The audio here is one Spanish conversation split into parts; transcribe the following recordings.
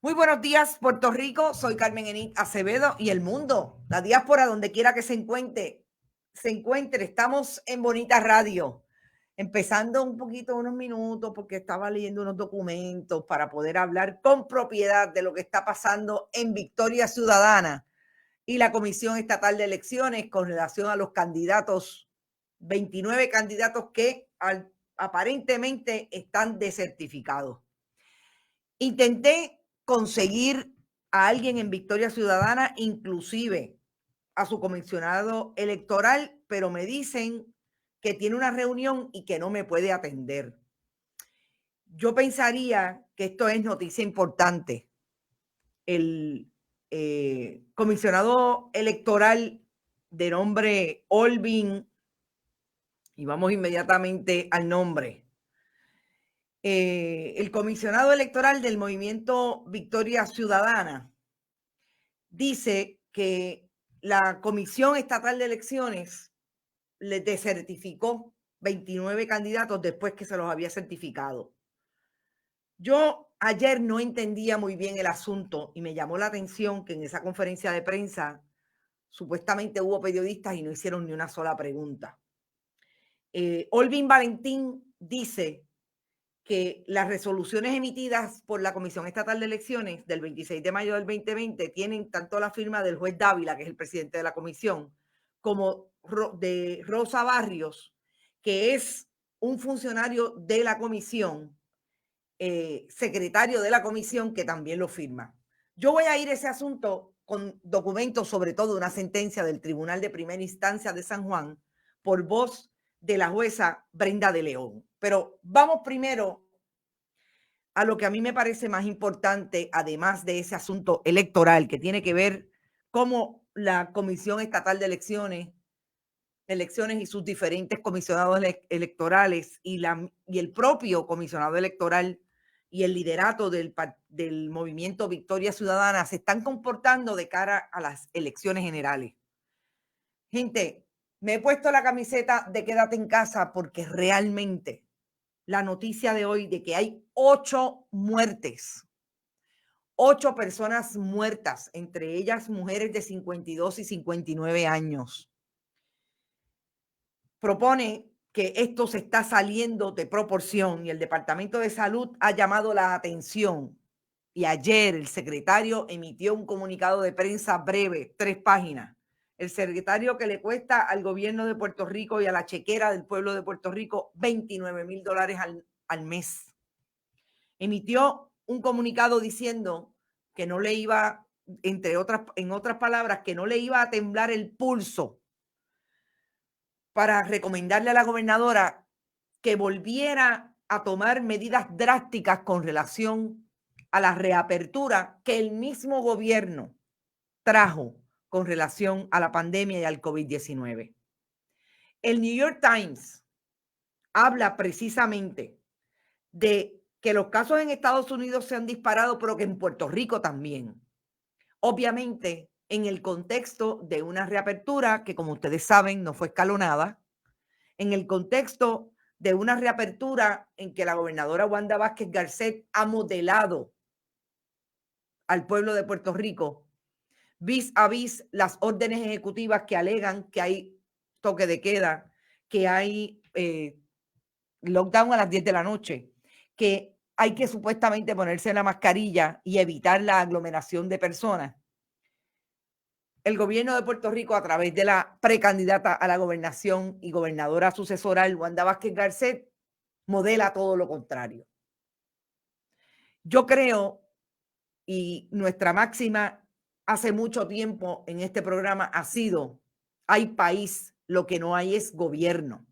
Muy buenos días, Puerto Rico. Soy Carmen Enit Acevedo y el mundo, la diáspora, donde quiera que se encuentre. Estamos en Bonita Radio, empezando un poquito, unos minutos, porque estaba leyendo unos documentos para poder hablar con propiedad de lo que está pasando en Victoria Ciudadana y la Comisión Estatal de Elecciones con relación a los candidatos, 29 candidatos que aparentemente están desertificados. Intenté conseguir a alguien en Victoria Ciudadana, inclusive a su comisionado electoral, pero me dicen que tiene una reunión y que no me puede atender. Yo pensaría que esto es noticia importante. El comisionado electoral de nombre Olvin, y vamos inmediatamente al nombre. El comisionado electoral del movimiento Victoria Ciudadana dice que la Comisión Estatal de Elecciones le decertificó 29 candidatos después que se los había certificado. Yo ayer no entendía muy bien el asunto y me llamó la atención que en esa conferencia de prensa supuestamente hubo periodistas y no hicieron ni una sola pregunta. Olvin Valentín dice que las resoluciones emitidas por la Comisión Estatal de Elecciones del 26 de mayo del 2020 tienen tanto la firma del juez Dávila, que es el presidente de la comisión, como de Rosa Barrios, que es un funcionario de la comisión, secretario de la comisión, que también lo firma. Yo voy a ir a ese asunto con documentos, sobre todo una sentencia del Tribunal de Primera Instancia de San Juan, por voz de la jueza Brenda de León. Pero vamos primero a lo que a mí me parece más importante, además de ese asunto electoral, que tiene que ver cómo la Comisión Estatal de Elecciones y sus diferentes comisionados electorales y el propio comisionado electoral y el liderato del movimiento Victoria Ciudadana se están comportando de cara a las elecciones generales. Gente, me he puesto la camiseta de quédate en casa porque realmente la noticia de hoy de que hay 8 muertes, 8 personas muertas, entre ellas mujeres de 52 y 59 años. Propone que esto se está saliendo de proporción y el Departamento de Salud ha llamado la atención. Y ayer el secretario emitió un comunicado de prensa breve, 3 páginas. El secretario que le cuesta al gobierno de Puerto Rico y a la chequera del pueblo de Puerto Rico $29,000 al mes. Emitió un comunicado diciendo que no le iba, en otras palabras, que no le iba a temblar el pulso para recomendarle a la gobernadora que volviera a tomar medidas drásticas con relación a la reapertura que el mismo gobierno trajo con relación a la pandemia y al COVID-19. El New York Times habla precisamente de que los casos en Estados Unidos se han disparado, pero que en Puerto Rico también. Obviamente, en el contexto de una reapertura que, como ustedes saben, no fue escalonada, en el contexto de una reapertura en que la gobernadora Wanda Vázquez Garcet ha modelado al pueblo de Puerto Rico vis a vis las órdenes ejecutivas que alegan que hay toque de queda, que hay lockdown a las 10 de la noche, que hay que supuestamente ponerse la mascarilla y evitar la aglomeración de personas. El gobierno de Puerto Rico, a través de la precandidata a la gobernación y gobernadora sucesoral, Wanda Vázquez Garcet, modela todo lo contrario. Yo creo, y nuestra máxima hace mucho tiempo en este programa ha sido, hay país, lo que no hay es gobierno.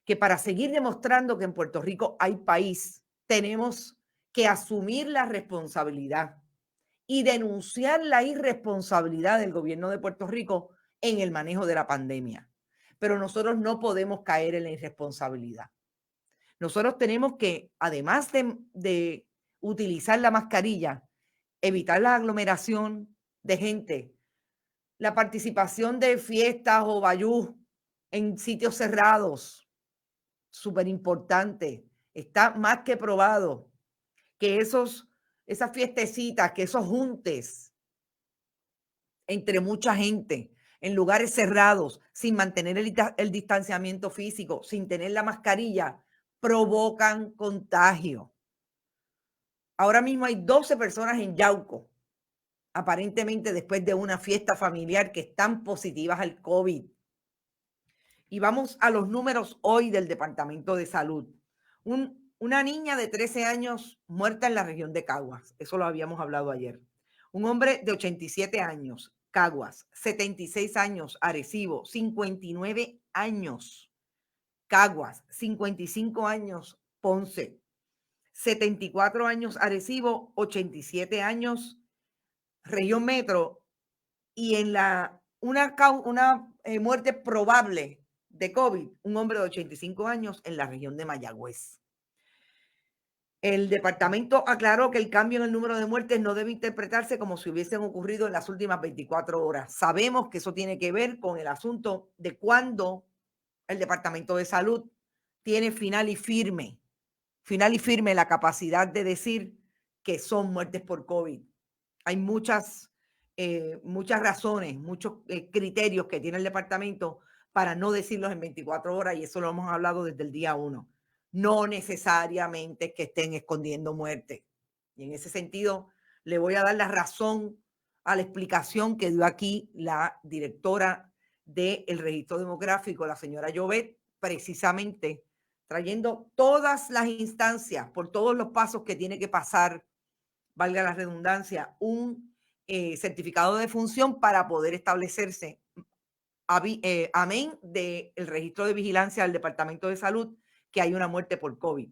Que para seguir demostrando que en Puerto Rico hay país, tenemos que asumir la responsabilidad y denunciar la irresponsabilidad del gobierno de Puerto Rico en el manejo de la pandemia. Pero nosotros no podemos caer en la irresponsabilidad. Nosotros tenemos que, además de utilizar la mascarilla, evitar la aglomeración de gente, la participación de fiestas o bayús en sitios cerrados, súper importante. Está más que probado que esos esas fiestecitas, que esos juntes entre mucha gente, en lugares cerrados, sin mantener el distanciamiento físico, sin tener la mascarilla, provocan contagio. Ahora mismo hay 12 personas en Yauco, aparentemente después de una fiesta familiar, que están positivas al COVID. Y vamos a los números hoy del Departamento de Salud. Una niña de 13 años muerta en la región de Caguas. Eso lo habíamos hablado ayer. Un hombre de 87 años, Caguas. 76 años, Arecibo. 59 años, Caguas. 55 años, Ponce. 74 años, Arecibo. 87 años, región metro. Y en una muerte probable de COVID, un hombre de 85 años en la región de Mayagüez. El departamento aclaró que el cambio en el número de muertes no debe interpretarse como si hubiesen ocurrido en las últimas 24 horas. Sabemos que eso tiene que ver con el asunto de cuándo el Departamento de Salud tiene final y firme la capacidad de decir que son muertes por COVID. Hay muchas razones, muchos criterios que tiene el departamento para no decirlos en 24 horas, y eso lo hemos hablado desde el día 1. No necesariamente que estén escondiendo muerte. Y en ese sentido, le voy a dar la razón a la explicación que dio aquí la directora del registro demográfico, la señora Llobet, precisamente trayendo todas las instancias, por todos los pasos que tiene que pasar, valga la redundancia, un certificado de función para poder establecerse, amén del registro de vigilancia del Departamento de Salud, que hay una muerte por COVID.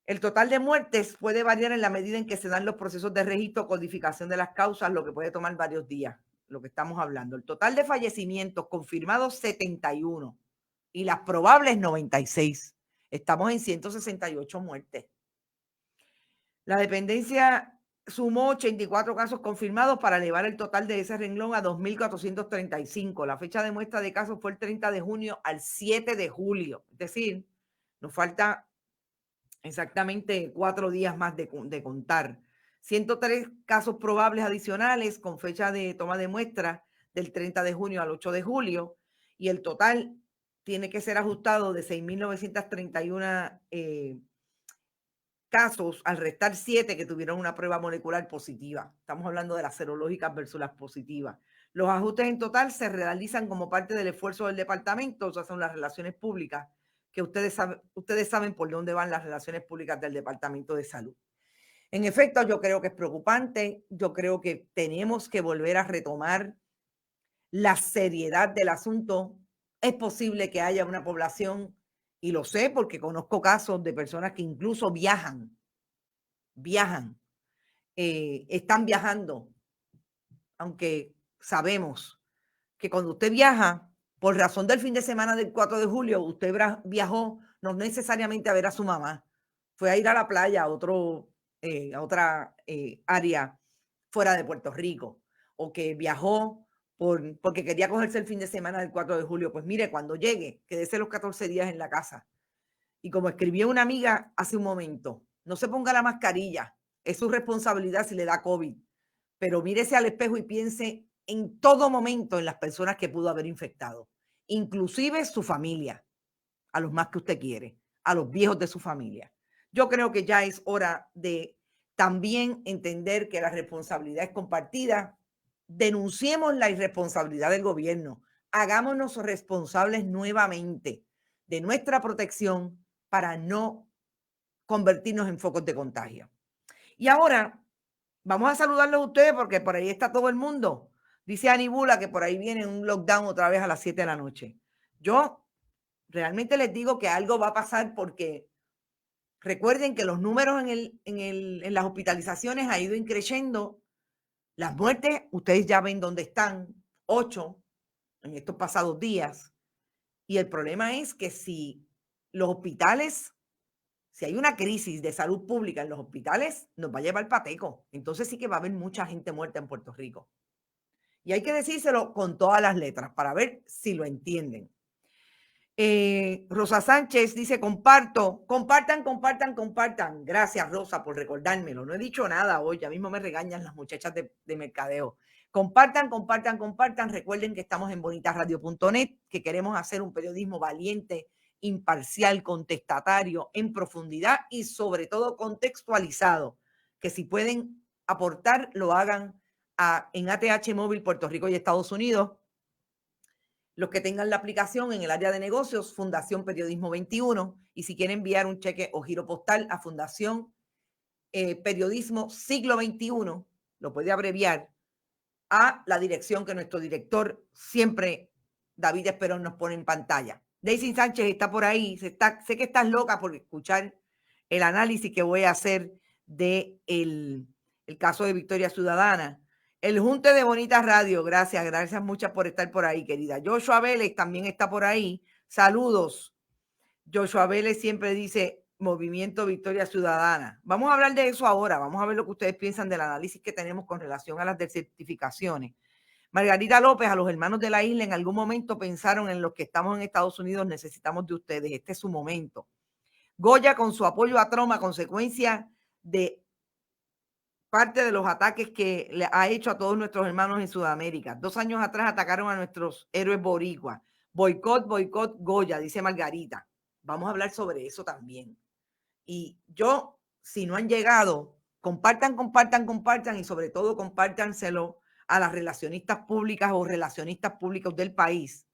El total de muertes puede variar en la medida en que se dan los procesos de registro, codificación de las causas, lo que puede tomar varios días, lo que estamos hablando. El total de fallecimientos confirmados, 71, y las probables, 96. Estamos en 168 muertes. La dependencia sumó 84 casos confirmados para elevar el total de ese renglón a 2.435. La fecha de muestra de casos fue el 30 de junio al 7 de julio. Es decir, nos falta exactamente 4 días más de contar. 103 casos probables adicionales con fecha de toma de muestra del 30 de junio al 8 de julio. Y el total tiene que ser ajustado de 6.931 casos, al restar 7 que tuvieron una prueba molecular positiva. Estamos hablando de las serológicas versus las positivas. Los ajustes en total se realizan como parte del esfuerzo del departamento, o sea, son las relaciones públicas, que ustedes saben por dónde van las relaciones públicas del Departamento de Salud. En efecto, yo creo que es preocupante. Yo creo que tenemos que volver a retomar la seriedad del asunto. Es posible que haya una población, y lo sé porque conozco casos de personas que incluso viajan, están viajando, aunque sabemos que cuando usted viaja, por razón del fin de semana del 4 de julio, usted viajó no necesariamente a ver a su mamá, fue a ir a la playa, a otra área fuera de Puerto Rico, o que viajó porque quería cogerse el fin de semana del 4 de julio. Pues mire, cuando llegue, quédese los 14 días en la casa. Y como escribió una amiga hace un momento, no se ponga la mascarilla, es su responsabilidad si le da COVID, pero mírese al espejo y piense en todo momento en las personas que pudo haber infectado, inclusive su familia, a los más que usted quiere, a los viejos de su familia. Yo creo que ya es hora de también entender que la responsabilidad es compartida. Denunciemos la irresponsabilidad del gobierno. Hagámonos responsables nuevamente de nuestra protección para no convertirnos en focos de contagio. Y ahora vamos a saludarlos a ustedes porque por ahí está todo el mundo. Dice Anibula que por ahí viene un lockdown otra vez a las 7 de la noche. Yo realmente les digo que algo va a pasar, porque recuerden que los números en las hospitalizaciones ha ido increciendo. Las muertes, ustedes ya ven dónde están, 8 en estos pasados días. Y el problema es que si hay una crisis de salud pública en los hospitales, nos va a llevar pateco. Entonces sí que va a haber mucha gente muerta en Puerto Rico. Y hay que decírselo con todas las letras para ver si lo entienden. Rosa Sánchez dice, compartan. Gracias, Rosa, por recordármelo. No he dicho nada hoy, ya mismo me regañan las muchachas de mercadeo. Compartan. Recuerden que estamos en bonitasradio.net, que queremos hacer un periodismo valiente, imparcial, contestatario, en profundidad y sobre todo contextualizado. Que si pueden aportar, lo hagan en ATH Móvil, Puerto Rico y Estados Unidos. Los que tengan la aplicación en el área de negocios, Fundación Periodismo 21, y si quieren enviar un cheque o giro postal a Fundación Periodismo Siglo XXI, lo puede abreviar a la dirección que nuestro director siempre, David Esperón, nos pone en pantalla. Daisy Sánchez está por ahí, sé que estás loca por escuchar el análisis que voy a hacer de el caso de Victoria Ciudadana. El Junte de Bonitas Radio, gracias muchas por estar por ahí, querida. Joshua Vélez también está por ahí. Saludos. Joshua Vélez siempre dice Movimiento Victoria Ciudadana. Vamos a hablar de eso ahora. Vamos a ver lo que ustedes piensan del análisis que tenemos con relación a las desertificaciones. Margarita López, a los hermanos de la isla en algún momento pensaron en los que estamos en Estados Unidos, necesitamos de ustedes. Este es su momento. Goya, con su apoyo a Trump, a consecuencia de parte de los ataques que le ha hecho a todos nuestros hermanos en Sudamérica. 2 años atrás atacaron a nuestros héroes boricuas. Boicot, Goya, dice Margarita. Vamos a hablar sobre eso también. Y yo, si no han llegado, compartan y sobre todo compártanselo a las relacionistas públicas o relacionistas públicos del país,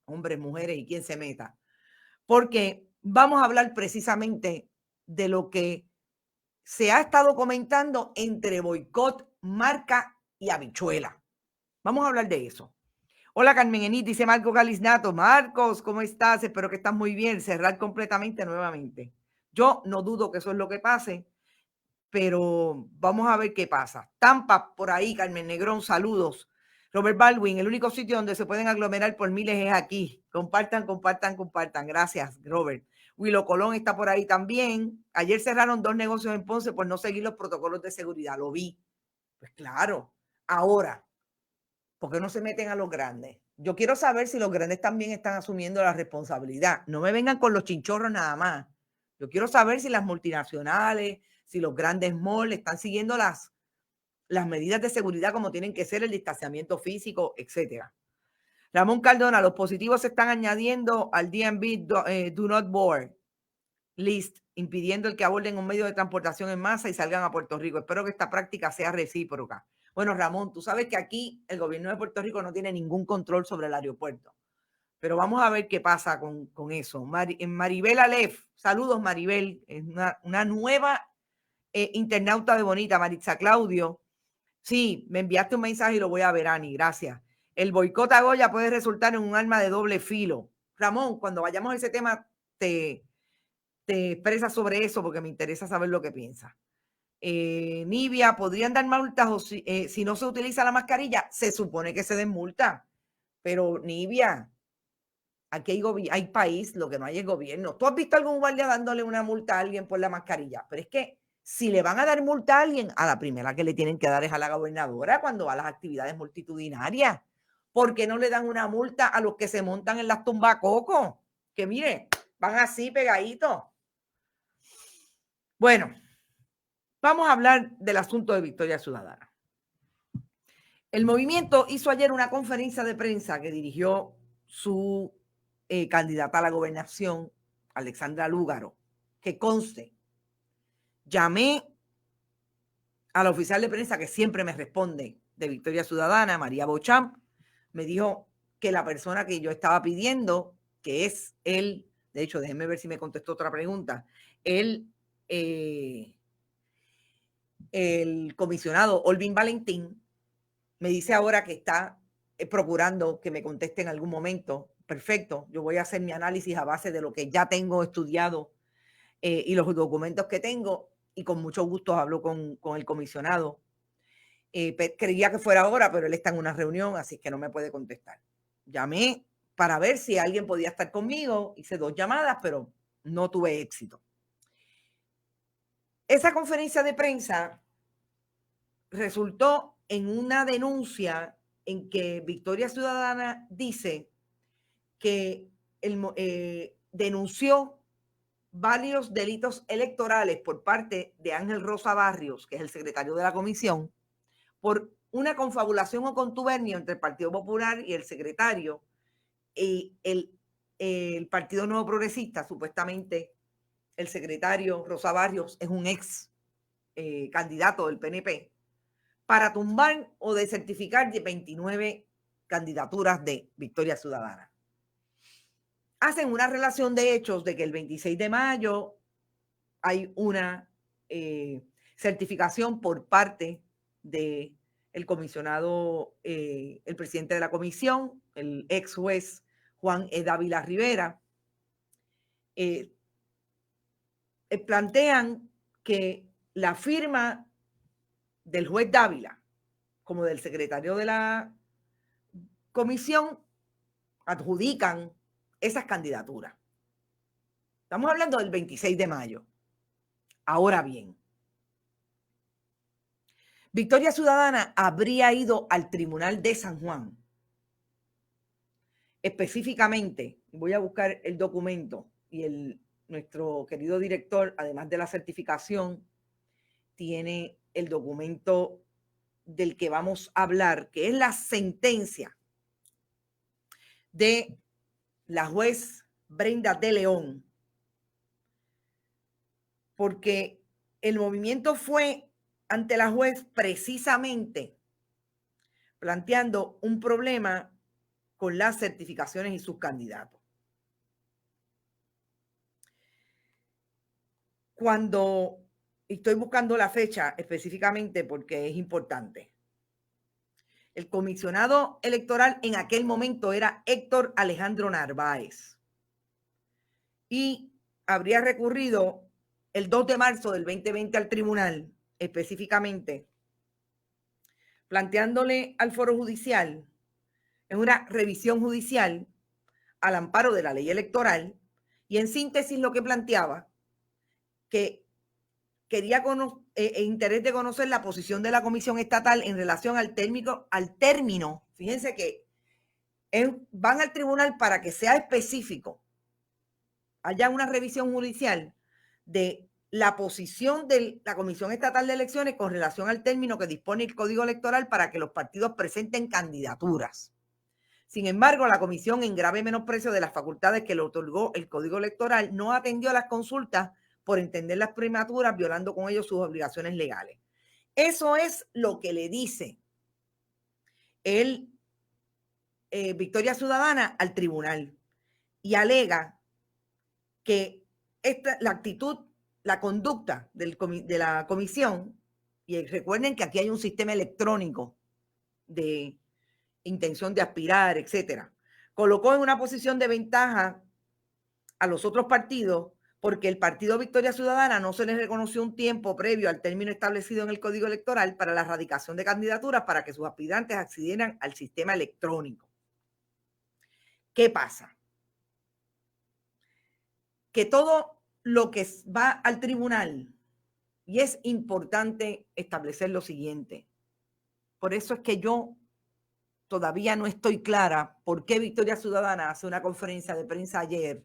hombres, mujeres y quien se meta, porque vamos a hablar precisamente de lo que se ha estado comentando entre boicot, marca y habichuela. Vamos a hablar de eso. Hola Carmen Enit, dice Marco Galisnato. Marcos, ¿cómo estás? Espero que estás muy bien. Cerrar completamente nuevamente. Yo no dudo que eso es lo que pase, pero vamos a ver qué pasa. Tampa, por ahí, Carmen Negrón, saludos. Robert Baldwin, el único sitio donde se pueden aglomerar por miles es aquí. Compartan. Gracias, Robert. Willow Colón está por ahí también. Ayer cerraron 2 negocios en Ponce por no seguir los protocolos de seguridad. Lo vi. Pues claro. Ahora, ¿por qué no se meten a los grandes? Yo quiero saber si los grandes también están asumiendo la responsabilidad. No me vengan con los chinchorros nada más. Yo quiero saber si las multinacionales, si los grandes malls están siguiendo las medidas de seguridad como tienen que ser, el distanciamiento físico, etcétera. Ramón Cardona, los positivos se están añadiendo al DNB do not board list, impidiendo el que aborden un medio de transportación en masa y salgan a Puerto Rico. Espero que esta práctica sea recíproca. Bueno, Ramón, tú sabes que aquí el gobierno de Puerto Rico no tiene ningún control sobre el aeropuerto, pero vamos a ver qué pasa con eso. Maribel Alef, saludos Maribel, es una nueva internauta de Bonita. Maritza Claudio, sí, me enviaste un mensaje y lo voy a ver, Ani, gracias. El boicot a Goya puede resultar en un arma de doble filo. Ramón, cuando vayamos a ese tema, te expresas sobre eso porque me interesa saber lo que piensas. Nivia, ¿podrían dar multas o si no se utiliza la mascarilla? Se supone que se den multa, pero Nivia, aquí hay país, lo que no hay es gobierno. ¿Tú has visto algún guardia dándole una multa a alguien por la mascarilla? Pero es que si le van a dar multa a alguien, a la primera que le tienen que dar es a la gobernadora cuando va a las actividades multitudinarias. ¿Por qué no le dan una multa a los que se montan en las tumbacocos? Que mire, van así pegaditos. Bueno, vamos a hablar del asunto de Victoria Ciudadana. El movimiento hizo ayer una conferencia de prensa que dirigió su candidata a la gobernación, Alexandra Lúgaro, que conste, llamé a la oficial de prensa que siempre me responde de Victoria Ciudadana, María Beauchamp, me dijo que la persona que yo estaba pidiendo, que es él, de hecho, déjenme ver si me contestó otra pregunta, el comisionado Olvin Valentín, me dice ahora que está procurando que me conteste en algún momento. Perfecto, yo voy a hacer mi análisis a base de lo que ya tengo estudiado y los documentos que tengo, y con mucho gusto hablo con el comisionado. Creía que fuera ahora, pero él está en una reunión, así que no me puede contestar. Llamé para ver si alguien podía estar conmigo, hice 2 llamadas, pero no tuve éxito. Esa conferencia de prensa resultó en una denuncia en que Victoria Ciudadana dice que denunció varios delitos electorales por parte de Ángel Rosa Barrios, que es el secretario de la comisión, por una confabulación o contubernio entre el Partido Popular y el secretario y el Partido Nuevo Progresista. Supuestamente el secretario Rosa Barrios es un ex candidato del PNP, para tumbar o desertificar 29 candidaturas de Victoria Ciudadana. Hacen una relación de hechos de que el 26 de mayo hay una certificación por parte del comisionado, el presidente de la comisión, el ex juez Juan E. Dávila Rivera. Plantean que la firma del juez Dávila como del secretario de la comisión adjudican esas candidaturas. Estamos hablando del 26 de mayo. Ahora bien, Victoria Ciudadana habría ido al Tribunal de San Juan. Específicamente, voy a buscar el documento y nuestro querido director, además de la certificación, tiene el documento del que vamos a hablar, que es la sentencia de la juez Brenda de León, porque el movimiento fue ante la juez precisamente planteando un problema con las certificaciones y sus candidatos. Cuando estoy buscando la fecha específicamente porque es importante, el comisionado electoral en aquel momento era Héctor Alejandro Narváez y habría recurrido el 2 de marzo del 2020 al tribunal, específicamente planteándole al foro judicial en una revisión judicial al amparo de la ley electoral, y en síntesis lo que planteaba que quería interés de conocer la posición de la Comisión Estatal en relación al término. Fíjense que van al tribunal para que sea específico, haya una revisión judicial de la posición de la Comisión Estatal de Elecciones con relación al término que dispone el Código Electoral para que los partidos presenten candidaturas. Sin embargo, la comisión, en grave menosprecio de las facultades que le otorgó el Código Electoral, no atendió a las consultas por entender las prematuras, violando con ello sus obligaciones legales. Eso es lo que le dice Victoria Ciudadana al tribunal, y alega que la actitud, la conducta de la comisión, y recuerden que aquí hay un sistema electrónico de intención de aspirar, etcétera, colocó en una posición de ventaja a los otros partidos porque el partido Victoria Ciudadana no se les reconoció un tiempo previo al término establecido en el Código Electoral para la erradicación de candidaturas para que sus aspirantes accedieran al sistema electrónico. ¿Qué pasa? Que todo lo que va al tribunal, y es importante establecer lo siguiente, por eso es que yo todavía no estoy clara por qué Victoria Ciudadana hace una conferencia de prensa ayer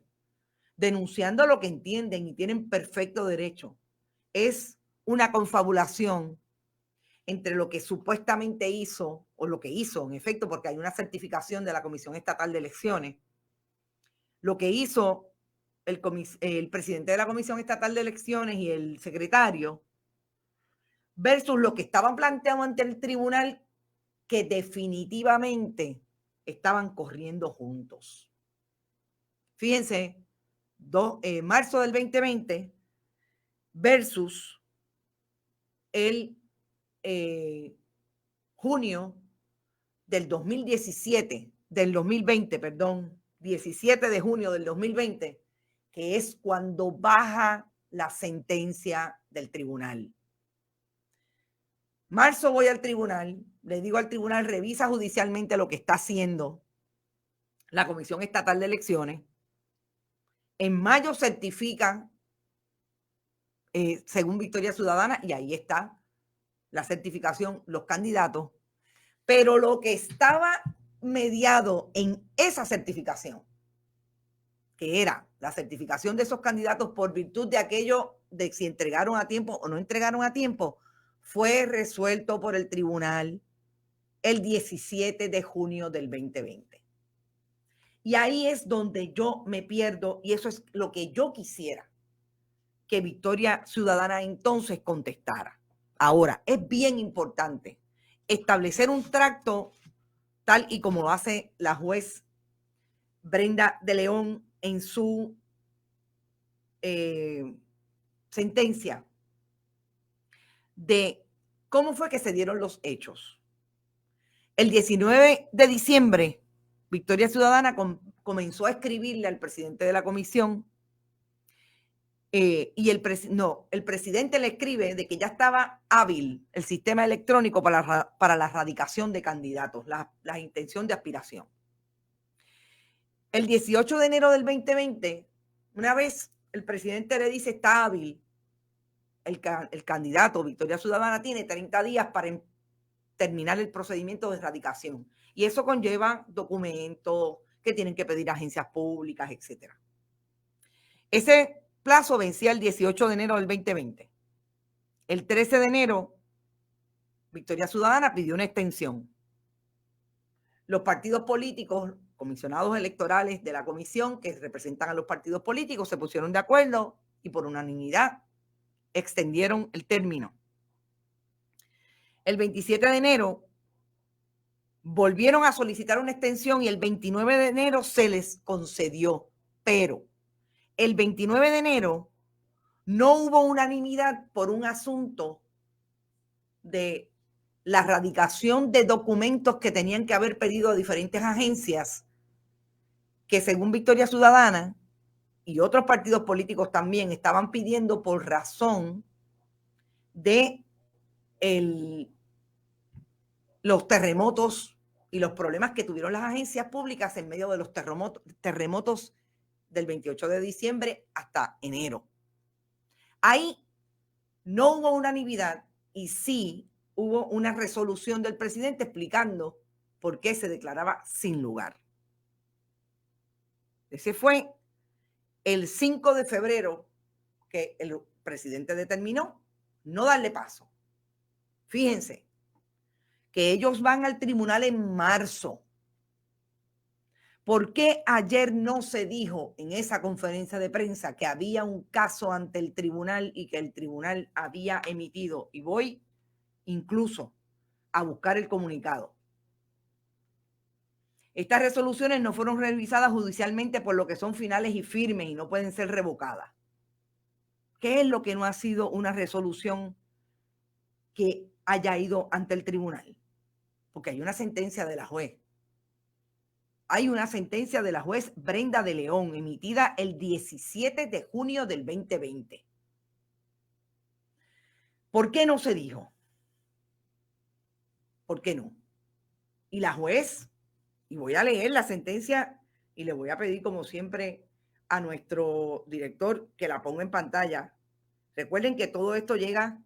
denunciando lo que entienden y tienen perfecto derecho. Es una confabulación entre lo que supuestamente hizo, o lo que hizo, en efecto, porque hay una certificación de la Comisión Estatal de Elecciones, lo que hizo el presidente de la Comisión Estatal de Elecciones y el secretario, versus lo que estaban planteando ante el tribunal, que definitivamente estaban corriendo juntos. Fíjense, marzo del 2020 versus el junio del 2020, perdón, 17 de junio del 2020, que es cuando baja la sentencia del tribunal. Marzo voy al tribunal, le digo al tribunal, revisa judicialmente lo que está haciendo la Comisión Estatal de Elecciones. En mayo certifican, según Victoria Ciudadana, y ahí está la certificación, los candidatos, pero lo que estaba mediado en esa certificación que era la certificación de esos candidatos por virtud de aquello de si entregaron a tiempo o no entregaron a tiempo, fue resuelto por el tribunal el 17 de junio del 2020. Y ahí es donde yo me pierdo y eso es lo que yo quisiera que Victoria Ciudadana entonces contestara. Ahora, es bien importante establecer un tracto tal y como lo hace la juez Brenda de León en su sentencia de cómo fue que se dieron los hechos. El 19 de diciembre, Victoria Ciudadana comenzó a escribirle al presidente de la comisión y el presidente le escribe de que ya estaba hábil el sistema electrónico para la radicación de candidatos, la intención de aspiración. El 18 de enero del 2020, una vez el presidente le dice está hábil, el candidato Victoria Ciudadana tiene 30 días para terminar el procedimiento de radicación. Y eso conlleva documentos que tienen que pedir agencias públicas, etc. Ese plazo vencía el 18 de enero del 2020. El 13 de enero, Victoria Ciudadana pidió una extensión. Los partidos políticos, comisionados electorales de la comisión que representan a los partidos políticos, se pusieron de acuerdo y por unanimidad extendieron el término. El 27 de enero volvieron a solicitar una extensión y el 29 de enero se les concedió, pero el 29 de enero no hubo unanimidad por un asunto de la radicación de documentos que tenían que haber pedido a diferentes agencias que según Victoria Ciudadana y otros partidos políticos también estaban pidiendo por razón de los terremotos y los problemas que tuvieron las agencias públicas en medio de los terremotos del 28 de diciembre hasta enero. Ahí no hubo unanimidad y sí hubo una resolución del presidente explicando por qué se declaraba sin lugar. Ese fue el 5 de febrero que el presidente determinó no darle paso. Fíjense que ellos van al tribunal en marzo. ¿Por qué ayer no se dijo en esa conferencia de prensa que había un caso ante el tribunal y que el tribunal había emitido? Y voy incluso a buscar el comunicado. Estas resoluciones no fueron revisadas judicialmente por lo que son finales y firmes y no pueden ser revocadas. ¿Qué es lo que no ha sido una resolución que haya ido ante el tribunal? Porque hay una sentencia de la juez. Hay una sentencia de la juez Brenda de León emitida el 17 de junio del 2020. ¿Por qué no se dijo? ¿Por qué no? Y la juez, y voy a leer la sentencia y le voy a pedir como siempre a nuestro director que la ponga en pantalla. Recuerden que todo esto llega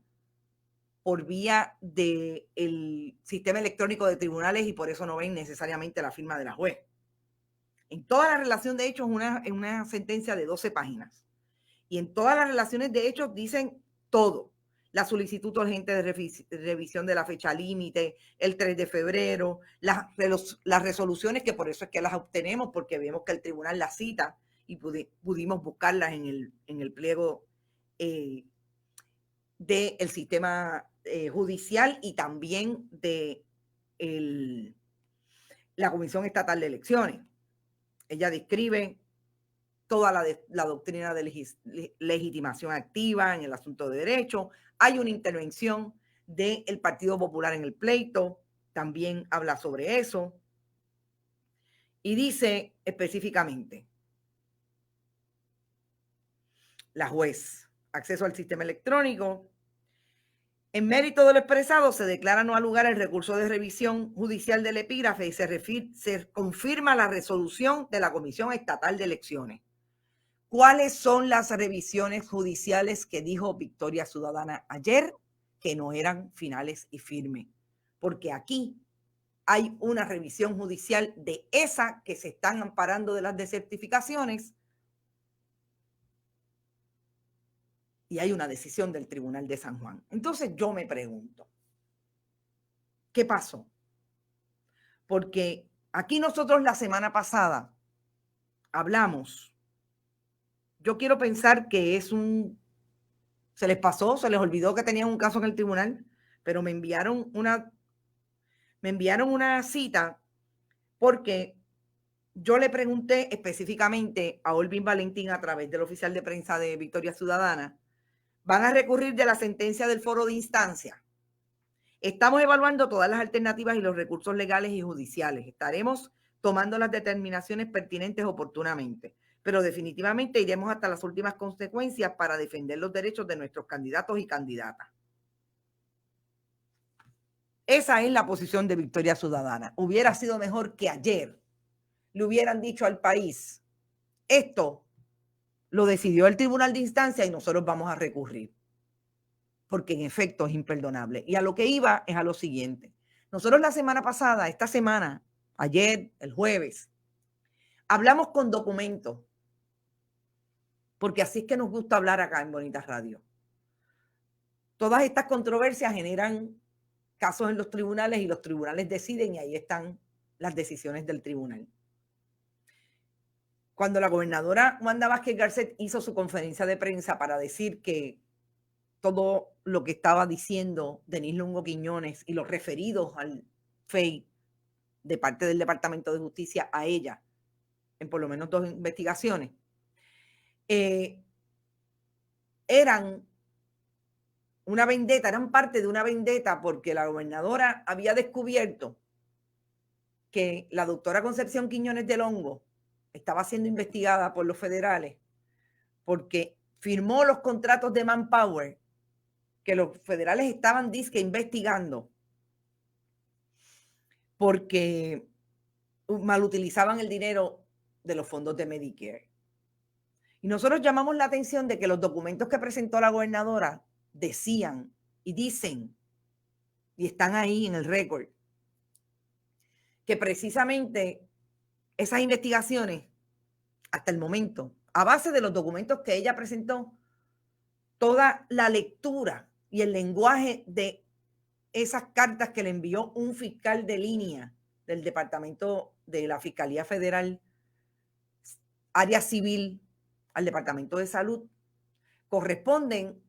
por vía del sistema electrónico de tribunales y por eso no ven necesariamente la firma de la juez. En toda la relación de hechos es una sentencia de 12 páginas. Y en todas las relaciones de hechos dicen todo. La solicitud urgente de revisión de la fecha límite, el 3 de febrero, las resoluciones, que por eso es que las obtenemos, porque vemos que el tribunal las cita y pudimos buscarlas en el pliego del sistema judicial y también de la Comisión Estatal de Elecciones. Ella describe toda la doctrina de legitimación activa en el asunto de derecho. Hay una intervención del Partido Popular en el pleito, también habla sobre eso. Y dice específicamente, la juez, acceso al sistema electrónico. En mérito de lo expresado, se declara no al lugar el recurso de revisión judicial del epígrafe y se confirma la resolución de la Comisión Estatal de Elecciones. ¿Cuáles son las revisiones judiciales que dijo Victoria Ciudadana ayer? Que no eran finales y firmes. Porque aquí hay una revisión judicial de esa que se están amparando de las desertificaciones y hay una decisión del Tribunal de San Juan. Entonces yo me pregunto, ¿qué pasó? Porque aquí nosotros la semana pasada hablamos, yo quiero pensar que se les pasó, se les olvidó que tenían un caso en el tribunal, pero me enviaron una cita porque yo le pregunté específicamente a Olvin Valentín a través del oficial de prensa de Victoria Ciudadana, ¿van a recurrir de la sentencia del foro de instancia? Estamos evaluando todas las alternativas y los recursos legales y judiciales. Estaremos tomando las determinaciones pertinentes oportunamente, pero definitivamente iremos hasta las últimas consecuencias para defender los derechos de nuestros candidatos y candidatas. Esa es la posición de Victoria Ciudadana. Hubiera sido mejor que ayer le hubieran dicho al país, esto lo decidió el tribunal de instancia y nosotros vamos a recurrir, porque en efecto es imperdonable. Y a lo que iba es a lo siguiente. Nosotros la semana pasada, esta semana, ayer, el jueves, hablamos con documentos, porque así es que nos gusta hablar acá en Bonitas Radio. Todas estas controversias generan casos en los tribunales y los tribunales deciden y ahí están las decisiones del tribunal. Cuando la gobernadora Wanda Vázquez Garcet hizo su conferencia de prensa para decir que todo lo que estaba diciendo Denise Lungo Quiñones y los referidos al FEI de parte del Departamento de Justicia a ella, en por lo menos 2 investigaciones, eran una vendetta, eran parte de una vendetta porque la gobernadora había descubierto que la doctora Concepción Quiñones del Hongo estaba siendo investigada por los federales porque firmó los contratos de Manpower que los federales estaban investigando porque malutilizaban el dinero de los fondos de Medicare. Y nosotros llamamos la atención de que los documentos que presentó la gobernadora decían y dicen, y están ahí en el récord, que precisamente esas investigaciones, hasta el momento, a base de los documentos que ella presentó, toda la lectura y el lenguaje de esas cartas que le envió un fiscal de línea del Departamento de la Fiscalía Federal, área civil, al Departamento de Salud, corresponden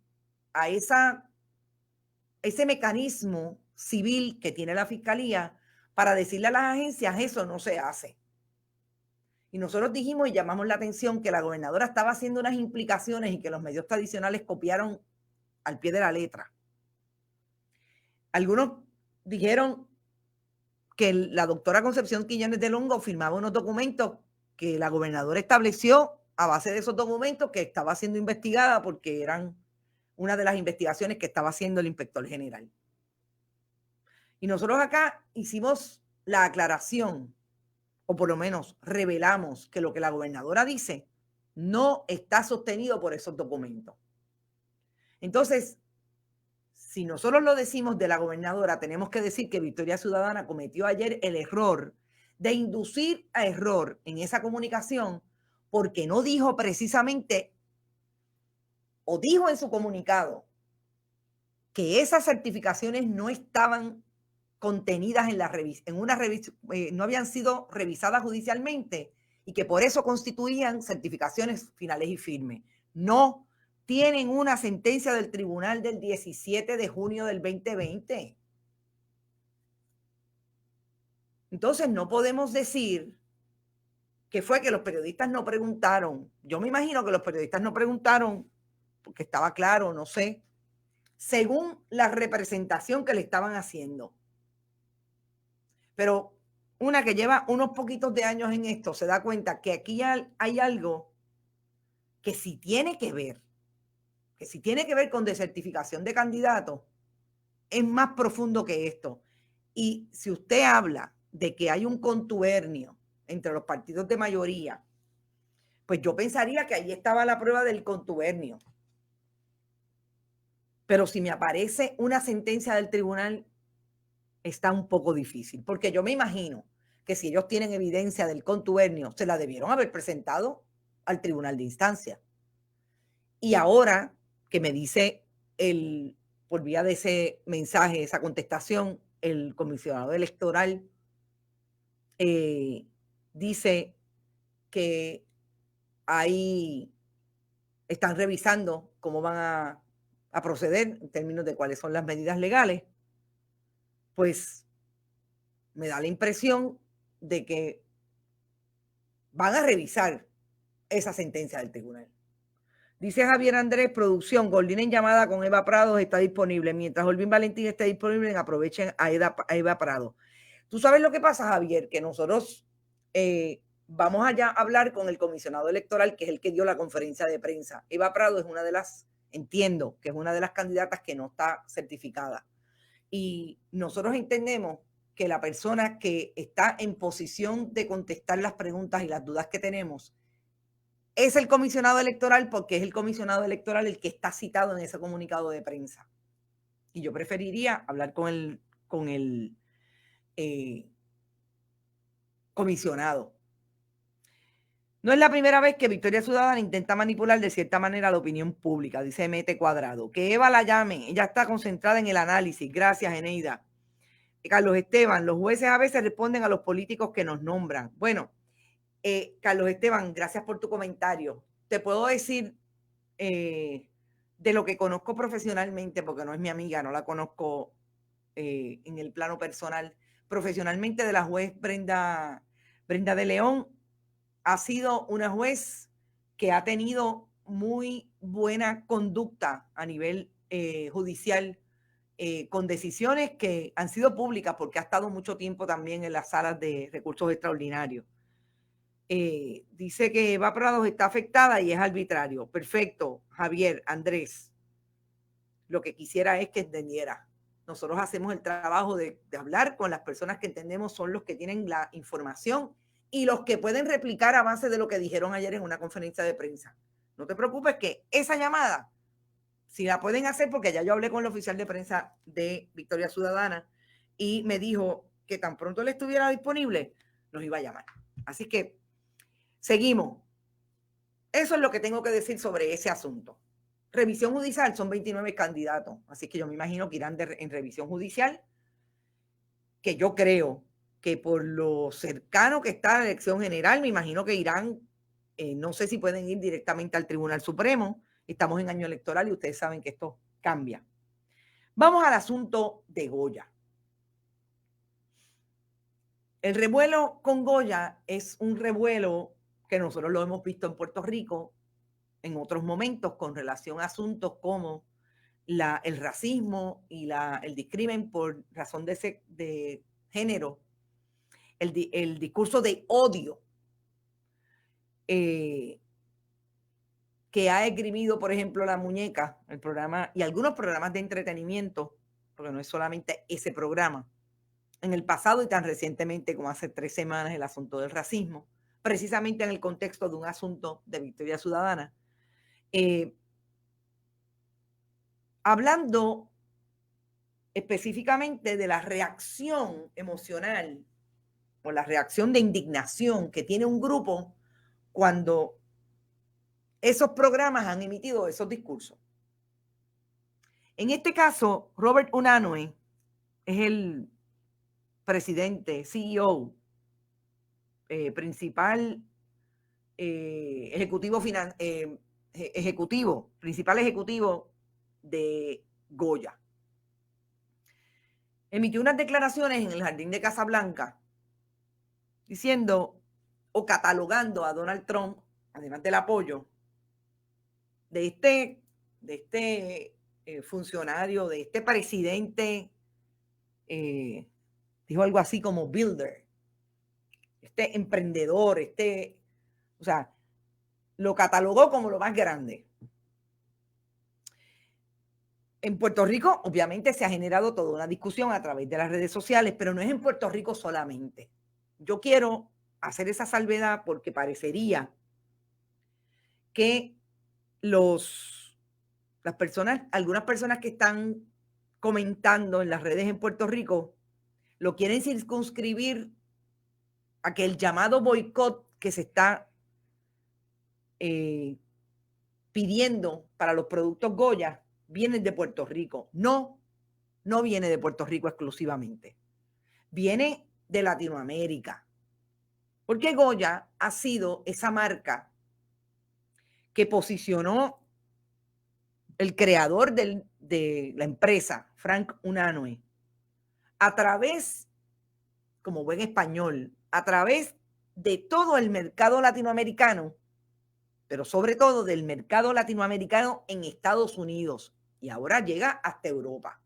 a ese mecanismo civil que tiene la Fiscalía para decirle a las agencias, eso no se hace. Y nosotros dijimos y llamamos la atención que la gobernadora estaba haciendo unas implicaciones y que los medios tradicionales copiaron al pie de la letra. Algunos dijeron que la doctora Concepción Quiñones del Hongo firmaba unos documentos que la gobernadora estableció a base de esos documentos que estaba siendo investigada porque eran una de las investigaciones que estaba haciendo el inspector general. Y nosotros acá hicimos la aclaración, o por lo menos revelamos que lo que la gobernadora dice no está sostenido por esos documentos. Entonces, si nosotros lo decimos de la gobernadora, tenemos que decir que Victoria Ciudadana cometió ayer el error de inducir a error en esa comunicación porque no dijo precisamente o dijo en su comunicado que esas certificaciones no estaban contenidas no habían sido revisadas judicialmente y que por eso constituían certificaciones finales y firmes. No tienen una sentencia del tribunal del 17 de junio del 2020. Entonces no podemos decir que fue que los periodistas no preguntaron. Yo me imagino que los periodistas no preguntaron porque estaba claro, no sé, según la representación que le estaban haciendo. Pero una que lleva unos poquitos de años en esto se da cuenta que aquí hay algo que sí tiene que ver, con desertificación de candidatos, es más profundo que esto. Y si usted habla de que hay un contubernio entre los partidos de mayoría, pues yo pensaría que ahí estaba la prueba del contubernio. Pero si me aparece una sentencia del tribunal, está un poco difícil, porque yo me imagino que si ellos tienen evidencia del contubernio, se la debieron haber presentado al tribunal de instancia. Y ahora que me dice por vía de ese mensaje, esa contestación, el comisionado electoral dice que ahí están revisando cómo van a proceder en términos de cuáles son las medidas legales. Pues me da la impresión de que van a revisar esa sentencia del tribunal. Dice Javier Andrés, producción, Goldín en llamada con Eva Prados está disponible. Mientras Olvin Valentín esté disponible, aprovechen a Eva Prados. ¿Tú sabes lo que pasa, Javier? Que nosotros vamos allá a hablar con el comisionado electoral, que es el que dio la conferencia de prensa. Eva Prado es una de las, entiendo, que es una de las candidatas que no está certificada. Y nosotros entendemos que la persona que está en posición de contestar las preguntas y las dudas que tenemos es el comisionado electoral, porque es el comisionado electoral el que está citado en ese comunicado de prensa. Y yo preferiría hablar con el comisionado. No es la primera vez que Victoria Ciudadana intenta manipular de cierta manera la opinión pública, dice Mete Cuadrado. Que Eva la llame, ella está concentrada en el análisis. Gracias, Eneida. Carlos Esteban, los jueces a veces responden a los políticos que nos nombran. Bueno, Carlos Esteban, gracias por tu comentario. Te puedo decir de lo que conozco profesionalmente, porque no es mi amiga, no la conozco en el plano personal. Profesionalmente de la juez Brenda de León, ha sido una juez que ha tenido muy buena conducta a nivel judicial, con decisiones que han sido públicas porque ha estado mucho tiempo también en las salas de recursos extraordinarios. Dice que Eva Prados está afectada y es arbitrario. Perfecto, Javier, Andrés. Lo que quisiera es que entendiera. Nosotros hacemos el trabajo de hablar con las personas que entendemos son los que tienen la información y los que pueden replicar a base de lo que dijeron ayer en una conferencia de prensa. No te preocupes que esa llamada, si la pueden hacer, porque ya yo hablé con el oficial de prensa de Victoria Ciudadana y me dijo que tan pronto le estuviera disponible, nos iba a llamar. Así que seguimos. Eso es lo que tengo que decir sobre ese asunto. Revisión judicial, son 29 candidatos, así que yo me imagino que irán en revisión judicial, que yo creo que por lo cercano que está la elección general, me imagino que irán, no sé si pueden ir directamente al Tribunal Supremo, estamos en año electoral y ustedes saben que esto cambia. Vamos al asunto de Goya. El revuelo con Goya es un revuelo que nosotros lo hemos visto en Puerto Rico en otros momentos con relación a asuntos como el racismo y el discrimen por razón de género, el discurso de odio que ha esgrimido, por ejemplo, La Muñeca, el programa y algunos programas de entretenimiento, porque no es solamente ese programa, en el pasado y tan recientemente como hace 3 semanas el asunto del racismo, precisamente en el contexto de un asunto de Victoria Ciudadana. Hablando específicamente de la reacción emocional o la reacción de indignación que tiene un grupo cuando esos programas han emitido esos discursos. En este caso, Robert Unanue es el presidente, CEO, principal principal ejecutivo de Goya. Emitió unas declaraciones en el Jardín de Casablanca diciendo o catalogando a Donald Trump, además del apoyo de este funcionario, de este presidente, dijo algo así como builder, este emprendedor, o sea, lo catalogó como lo más grande. En Puerto Rico, obviamente, se ha generado toda una discusión a través de las redes sociales, pero no es en Puerto Rico solamente. Yo quiero hacer esa salvedad porque parecería que algunas personas que están comentando en las redes en Puerto Rico lo quieren circunscribir a que el llamado boicot que se está pidiendo para los productos Goya vienen de Puerto Rico. No, no viene de Puerto Rico exclusivamente. Viene de Latinoamérica. Porque Goya ha sido esa marca que posicionó el creador de la empresa, Frank Unanue, a través, como buen español, a través de todo el mercado latinoamericano, pero sobre todo del mercado latinoamericano en Estados Unidos, y ahora llega hasta Europa.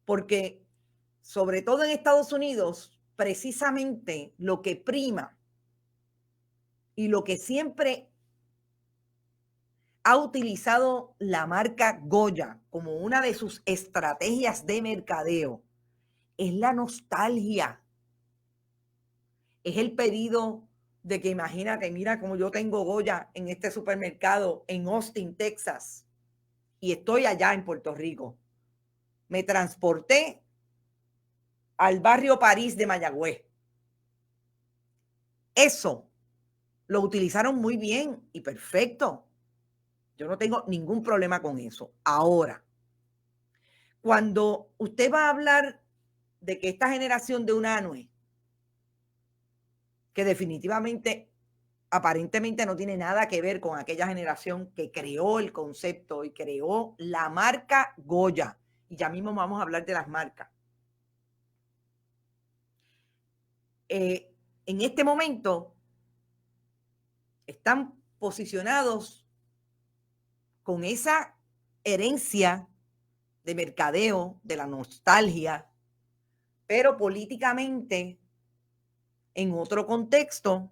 Porque sobre todo en Estados Unidos, precisamente lo que prima y lo que siempre ha utilizado la marca Goya como una de sus estrategias de mercadeo es la nostalgia. Es el pedido de que imagínate, mira como yo tengo Goya en este supermercado en Austin, Texas, y estoy allá en Puerto Rico. Me transporté al barrio París de Mayagüez. Eso lo utilizaron muy bien y perfecto. Yo no tengo ningún problema con eso. Ahora, cuando usted va a hablar de que esta generación de Unanue, que definitivamente, aparentemente no tiene nada que ver con aquella generación que creó el concepto y creó la marca Goya, y ya mismo vamos a hablar de las marcas. En este momento están posicionados con esa herencia de mercadeo, de la nostalgia, pero políticamente en otro contexto,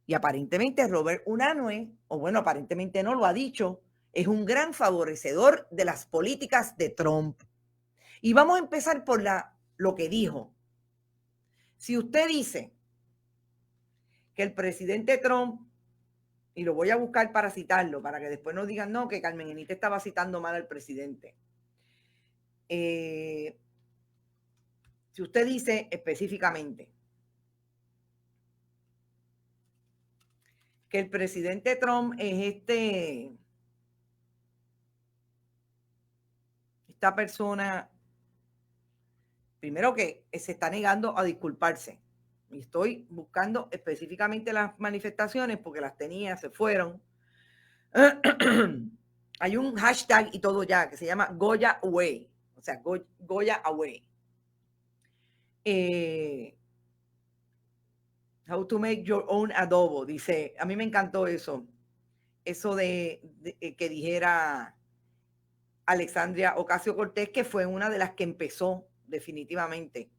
y aparentemente Robert Unanue, o bueno, aparentemente no lo ha dicho, es un gran favorecedor de las políticas de Trump. Y vamos a empezar por lo que dijo. Si usted dice que el presidente Trump, y lo voy a buscar para citarlo, para que después no digan, no, que Carmen Enite estaba citando mal al presidente. Si usted dice específicamente que el presidente Trump es esta persona, primero que se está negando a disculparse. Y estoy buscando específicamente las manifestaciones porque las tenía, se fueron. Hay un hashtag y todo ya que se llama Goya Away, o sea, Goya Away. How to make your own adobo, dice, a mí me encantó eso de que dijera Alexandria Ocasio-Cortez, que fue una de las que empezó definitivamente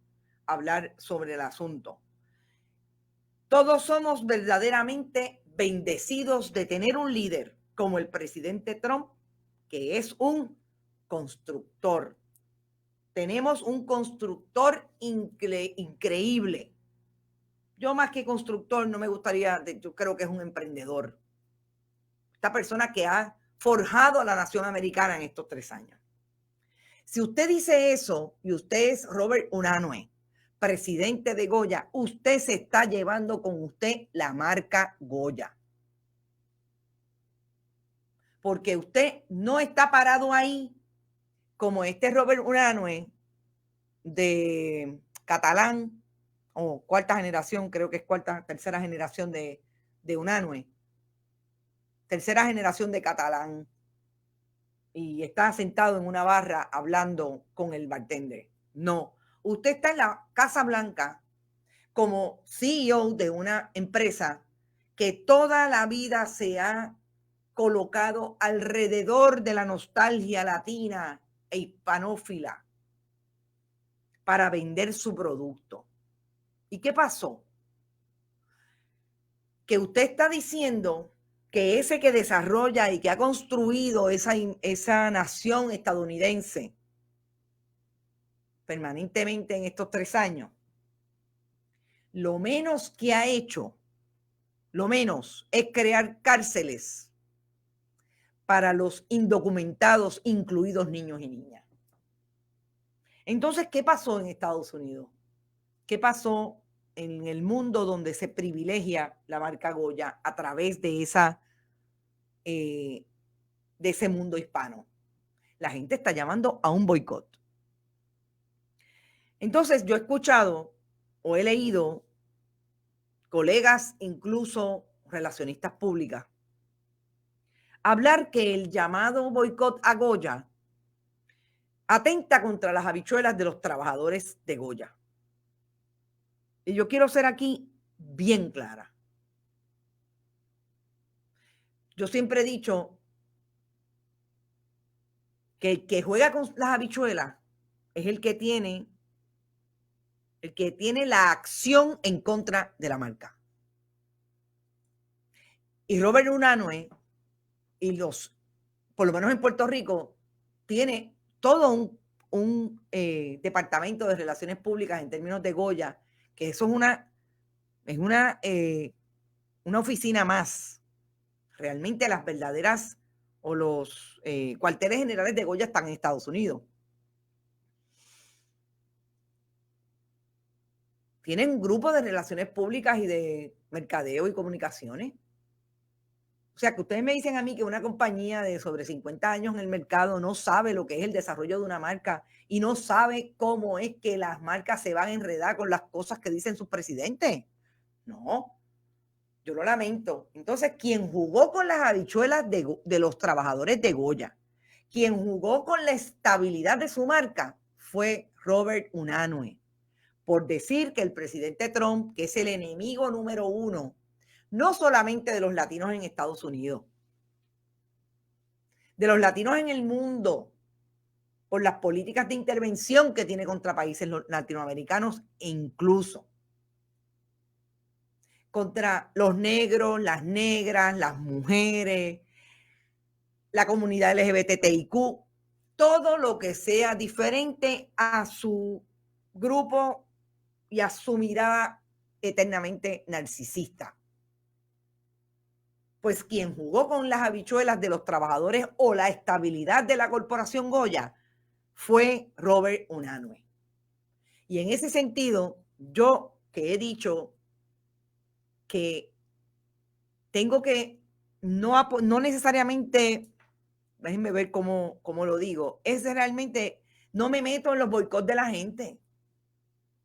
a hablar sobre el asunto. Todos somos verdaderamente bendecidos de tener un líder como el presidente Trump, que es un constructor. Tenemos un constructor increíble. Yo más que constructor no me gustaría, yo creo que es un emprendedor. Esta persona que ha forjado a la nación americana en estos 3 años. Si usted dice eso y usted es Robert Unanue, presidente de Goya, usted se está llevando con usted la marca Goya. Porque usted no está parado ahí como este Robert Unanue de catalán, o cuarta generación, creo que es tercera generación de Unanue. Tercera generación de catalán. Y está sentado en una barra hablando con el bartender. No, usted está en la Casa Blanca como CEO de una empresa que toda la vida se ha colocado alrededor de la nostalgia latina e hispanófila para vender su producto. ¿Y qué pasó? Que usted está diciendo que ese que desarrolla y que ha construido esa nación estadounidense permanentemente en estos 3 años, lo menos que ha hecho, lo menos es crear cárceles para los indocumentados, incluidos niños y niñas. Entonces, ¿qué pasó en Estados Unidos? ¿Qué pasó en el mundo donde se privilegia la marca Goya a través de ese mundo hispano. La gente está llamando a un boicot. Entonces, yo he escuchado o he leído colegas, incluso relacionistas públicas, hablar que el llamado boicot a Goya atenta contra las habichuelas de los trabajadores de Goya. Y yo quiero ser aquí bien clara. Yo siempre he dicho que el que juega con las habichuelas es el que tiene la acción en contra de la marca. Y Robert Unanue por lo menos en Puerto Rico, tiene todo un departamento de relaciones públicas en términos de Goya, que eso es una oficina más. Realmente las verdaderas o los cuarteles generales de Goya están en Estados Unidos. Tienen un grupo de relaciones públicas y de mercadeo y comunicaciones. O sea, que ustedes me dicen a mí que una compañía de sobre 50 años en el mercado no sabe lo que es el desarrollo de una marca y no sabe cómo es que las marcas se van a enredar con las cosas que dicen sus presidentes. No, yo lo lamento. Entonces, quien jugó con las habichuelas de los trabajadores de Goya, quien jugó con la estabilidad de su marca, fue Robert Unanue, por decir que el presidente Trump, que es el enemigo número uno, no solamente de los latinos en Estados Unidos, de los latinos en el mundo, por las políticas de intervención que tiene contra países latinoamericanos e incluso contra los negros, las negras, las mujeres, la comunidad LGBTIQ, todo lo que sea diferente a su grupo y a su mirada eternamente narcisista. Pues quien jugó con las habichuelas de los trabajadores o la estabilidad de la corporación Goya fue Robert Unanue. Y en ese sentido, yo que he dicho que tengo que no necesariamente, déjenme ver cómo lo digo, es realmente, no me meto en los boicots de la gente.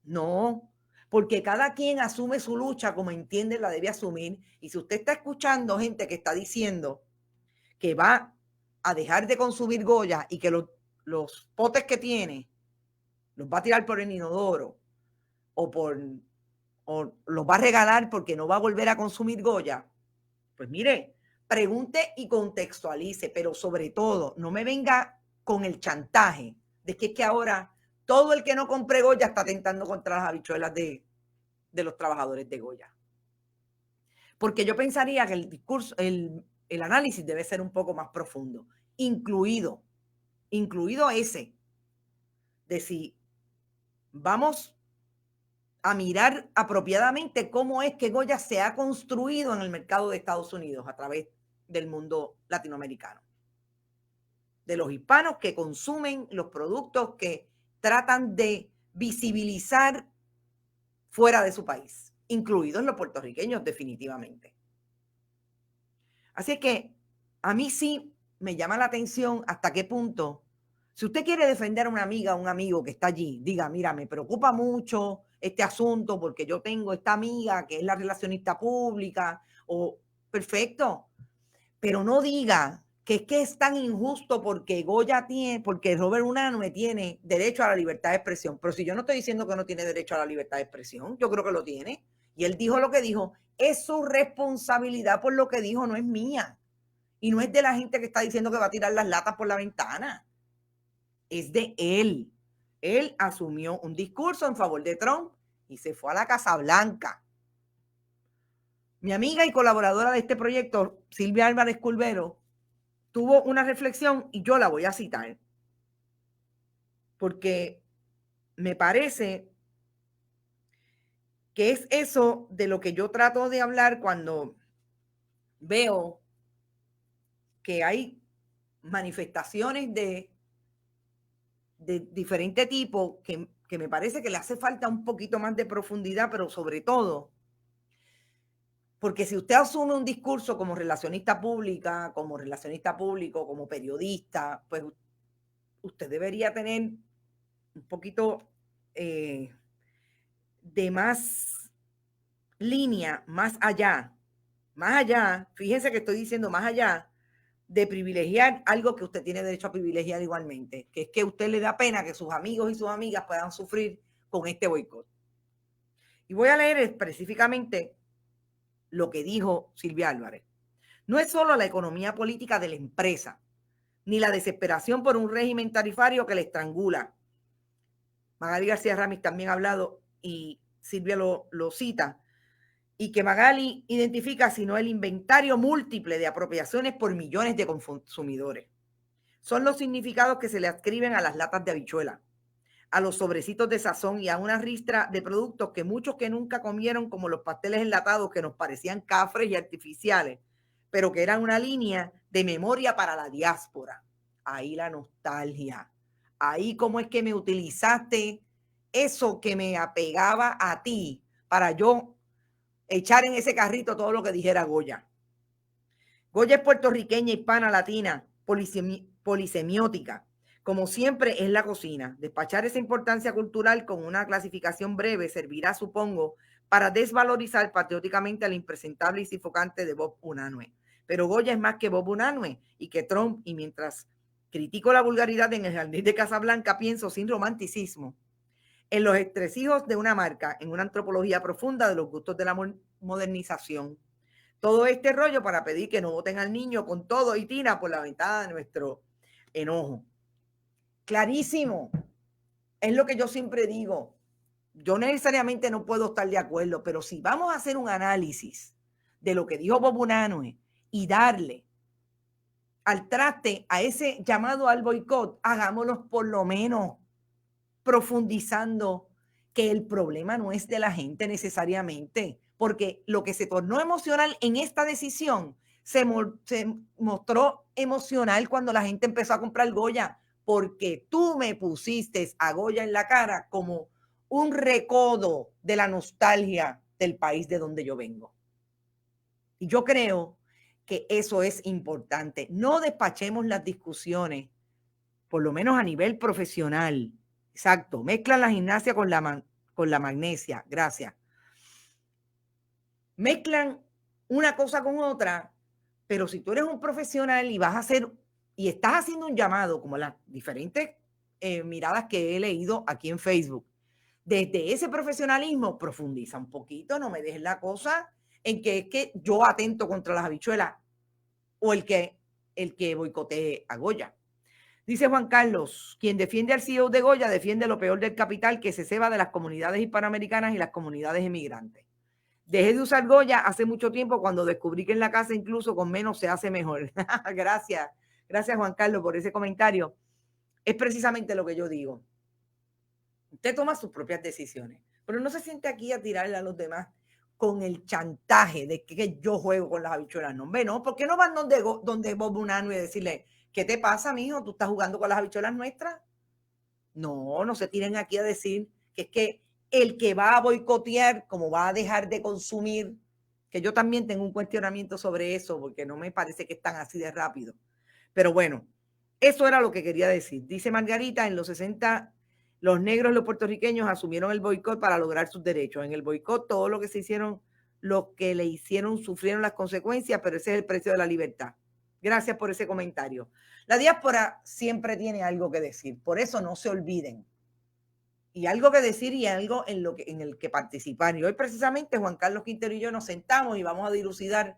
No, porque cada quien asume su lucha como entiende la debe asumir. Y si usted está escuchando gente que está diciendo que va a dejar de consumir Goya y que los potes que tiene los va a tirar por el inodoro o los va a regalar porque no va a volver a consumir Goya, pues mire, pregunte y contextualice, pero sobre todo no me venga con el chantaje de que es que ahora todo el que no compre Goya está tentando contra las habichuelas de los trabajadores de Goya. Porque yo pensaría que el discurso, el análisis debe ser un poco más profundo, incluido ese de si vamos a mirar apropiadamente cómo es que Goya se ha construido en el mercado de Estados Unidos a través del mundo latinoamericano, de los hispanos que consumen los productos que tratan de visibilizar fuera de su país, incluidos los puertorriqueños definitivamente. Así que a mí sí me llama la atención hasta qué punto, si usted quiere defender a una amiga o un amigo que está allí, diga, mira, me preocupa mucho este asunto porque yo tengo esta amiga que es la relacionista pública, o perfecto, pero no diga que es tan injusto porque porque Robert Unanue tiene derecho a la libertad de expresión. Pero si yo no estoy diciendo que no tiene derecho a la libertad de expresión, yo creo que lo tiene. Y él dijo lo que dijo, es su responsabilidad por lo que dijo, no es mía. Y no es de la gente que está diciendo que va a tirar las latas por la ventana. Es de él. Él asumió un discurso en favor de Trump y se fue a la Casa Blanca. Mi amiga y colaboradora de este proyecto, Silvia Álvarez Culvero, tuvo una reflexión y yo la voy a citar. Porque me parece que es eso de lo que yo trato de hablar cuando veo que hay manifestaciones de diferente tipo que que me parece que le hace falta un poquito más de profundidad, pero sobre todo, porque si usted asume un discurso como relacionista pública, como relacionista público, como periodista, pues usted debería tener un poquito eh, de más línea, más allá, fíjense que estoy diciendo más allá de privilegiar algo que usted tiene derecho a privilegiar igualmente, que es que a usted le da pena que sus amigos y sus amigas puedan sufrir con este boicot. Y voy a leer específicamente lo que dijo Silvia Álvarez. No es solo la economía política de la empresa, ni la desesperación por un régimen tarifario que le estrangula. Magali García Ramis también ha hablado y Silvia lo cita, y que Magali identifica, sino el inventario múltiple de apropiaciones por millones de consumidores. Son los significados que se le adscriben a las latas de habichuela, a los sobrecitos de sazón y a una ristra de productos que muchos que nunca comieron, como los pasteles enlatados que nos parecían cafres y artificiales, pero que eran una línea de memoria para la diáspora. Ahí la nostalgia. Ahí cómo es que me utilizaste eso que me apegaba a ti para yo echar en ese carrito todo lo que dijera Goya. Goya es puertorriqueña, hispana, latina, polisemiótica. Como siempre es la cocina. Despachar esa importancia cultural con una clasificación breve servirá, supongo, para desvalorizar patrióticamente al impresentable y sofocante de Bob Unanue. Pero Goya es más que Bob Unanue y que Trump, y mientras critico la vulgaridad en el jardín de Casablanca, pienso sin romanticismo en los estresijos de una marca, en una antropología profunda de los gustos de la modernización. Todo este rollo para pedir que no voten al niño con todo y tina por la ventana de nuestro enojo. Clarísimo. Es lo que yo siempre digo. Yo necesariamente no puedo estar de acuerdo, pero si vamos a hacer un análisis de lo que dijo Bob Unanue y darle al traste a ese llamado al boicot, hagámoslo por lo menos profundizando que el problema no es de la gente necesariamente, porque lo que se tornó emocional en esta decisión se mostró emocional cuando la gente empezó a comprar Goya, porque tú me pusiste a Goya en la cara como un recodo de la nostalgia del país de donde yo vengo. Y yo creo que eso es importante. No despachemos las discusiones, por lo menos a nivel profesional. Exacto, mezclan la gimnasia con la magnesia, gracias. Mezclan una cosa con otra, pero si tú eres un profesional y vas a hacer, y estás haciendo un llamado, como las diferentes miradas que he leído aquí en Facebook, desde ese profesionalismo, profundiza un poquito, no me dejes la cosa en que es que yo atento contra las habichuelas o el que boicotee a Goya. Dice Juan Carlos, quien defiende al CEO de Goya defiende lo peor del capital que se ceba de las comunidades hispanoamericanas y las comunidades emigrantes. Dejé de usar Goya hace mucho tiempo cuando descubrí que en la casa incluso con menos se hace mejor. Gracias, gracias Juan Carlos por ese comentario. Es precisamente lo que yo digo. Usted toma sus propias decisiones, pero no se siente aquí a tirarle a los demás con el chantaje de que yo juego con las habichuelas. No, hombre, no. ¿Por qué no van donde Bob Unanue y decirle, ¿qué te pasa, mijo? ¿Tú estás jugando con las habichuelas nuestras? No, no se tiren aquí a decir que es que el que va a boicotear, como va a dejar de consumir, que yo también tengo un cuestionamiento sobre eso, porque no me parece que es tan así de rápido. Pero bueno, eso era lo que quería decir. Dice Margarita, en los 60, los negros y los puertorriqueños asumieron el boicot para lograr sus derechos. En el boicot, todo lo que se hicieron, lo que le hicieron, sufrieron las consecuencias, pero ese es el precio de la libertad. Gracias por ese comentario. La diáspora siempre tiene algo que decir, por eso no se olviden. Y algo que decir y algo en el que participar. Y hoy precisamente Juan Carlos Quintero y yo nos sentamos y vamos a dilucidar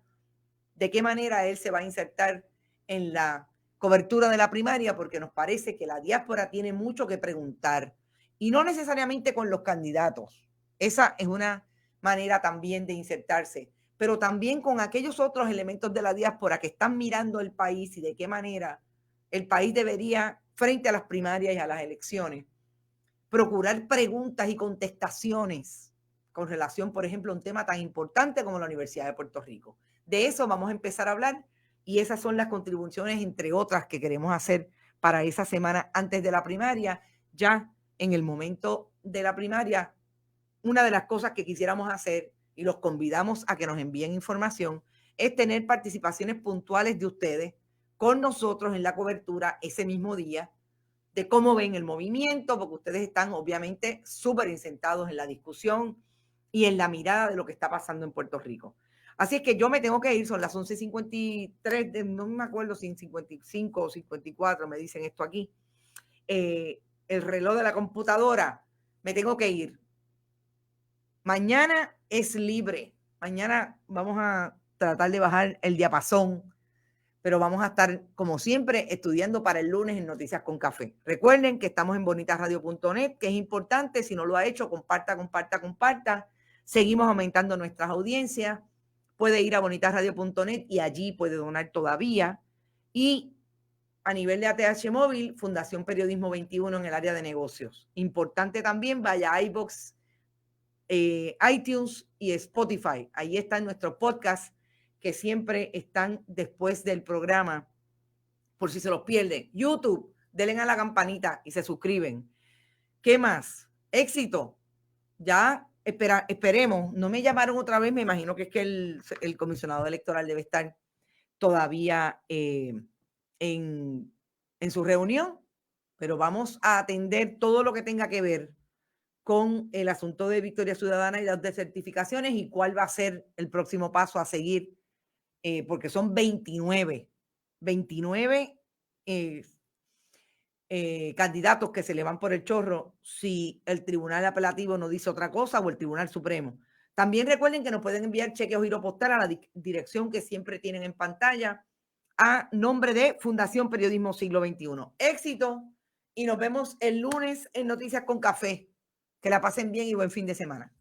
de qué manera él se va a insertar en la cobertura de la primaria, porque nos parece que la diáspora tiene mucho que preguntar y no necesariamente con los candidatos. Esa es una manera también de insertarse, pero también con aquellos otros elementos de la diáspora que están mirando el país y de qué manera el país debería, frente a las primarias y a las elecciones, procurar preguntas y contestaciones con relación, por ejemplo, a un tema tan importante como la Universidad de Puerto Rico. De eso vamos a empezar a hablar y esas son las contribuciones, entre otras, que queremos hacer para esa semana antes de la primaria, ya en el momento de la primaria, una de las cosas que quisiéramos hacer, y los convidamos a que nos envíen información, es tener participaciones puntuales de ustedes con nosotros en la cobertura ese mismo día, de cómo ven el movimiento, porque ustedes están obviamente súper incentados en la discusión y en la mirada de lo que está pasando en Puerto Rico. Así es que yo me tengo que ir, son las 11:53, no me acuerdo si 55 o 54 me dicen esto aquí. El reloj de la computadora, me tengo que ir. Mañana es libre. Mañana vamos a tratar de bajar el diapasón, pero vamos a estar, como siempre, estudiando para el lunes en Noticias con Café. Recuerden que estamos en bonitasradio.net, que es importante. Si no lo ha hecho, comparta, comparta, comparta. Seguimos aumentando nuestras audiencias. Puede ir a bonitasradio.net y allí puede donar todavía. Y a nivel de ATH Móvil, Fundación Periodismo 21 en el área de negocios. Importante también, vaya a iVoox, iTunes y Spotify. Ahí están nuestros podcasts que siempre están después del programa, por si se los pierden. YouTube, denle a la campanita y se suscriben. ¿Qué más? Éxito. Ya esperemos. No me llamaron otra vez. Me imagino que es que el comisionado electoral debe estar todavía en su reunión, pero vamos a atender todo lo que tenga que ver con el asunto de Victoria Ciudadana y las desertificaciones y cuál va a ser el próximo paso a seguir, porque son 29 candidatos que se le van por el chorro si el Tribunal Apelativo no dice otra cosa o el Tribunal Supremo. También recuerden que nos pueden enviar cheques o giro postal a la dirección que siempre tienen en pantalla a nombre de Fundación Periodismo Siglo XXI. Éxito y nos vemos el lunes en Noticias con Café. Que la pasen bien y buen fin de semana.